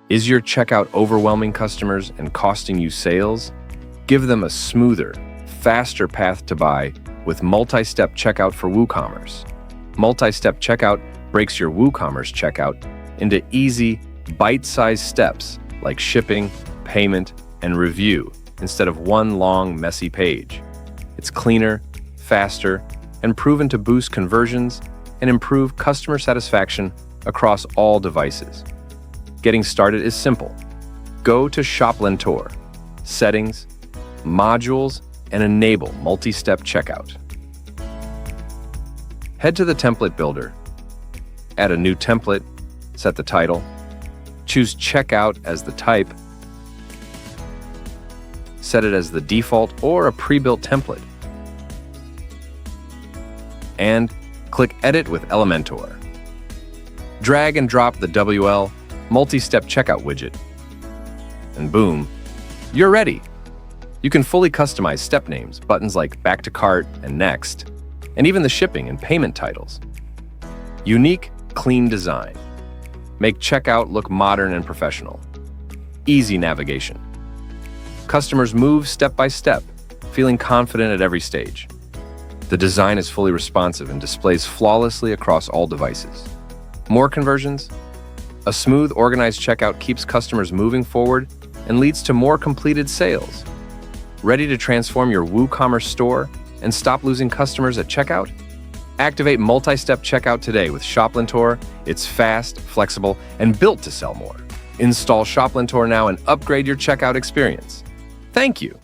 Is your checkout overwhelming customers and costing you sales? Give them a smoother, faster path to buy with MultiStep Checkout for WooCommerce. MultiStep Checkout breaks your WooCommerce checkout into easy, bite-sized steps like shipping, payment, and review instead of one long, messy page. It's cleaner, faster, and proven to boost conversions and improve customer satisfaction across all devices. Getting started is simple. Go to ShopLentor, Settings, Modules, and enable multi-step checkout. Head to the template builder, add a new template, set the title, choose Checkout as the type, set it as the default or a pre-built template, and click Edit with Elementor. Drag and drop the WL multi-step checkout widget, and boom, you're ready. You can fully customize step names, buttons like Back to Cart and Next, and even the shipping and payment titles. Unique, clean design. Make checkout look modern and professional. Easy navigation. Customers move step by step, feeling confident at every stage. The design is fully responsive and displays flawlessly across all devices. More conversions? A smooth, organized checkout keeps customers moving forward and leads to more completed sales. Ready to transform your WooCommerce store and stop losing customers at checkout? Activate multi-step checkout today with ShopLentor. It's fast, flexible, and built to sell more. Install ShopLentor now and upgrade your checkout experience. Thank you.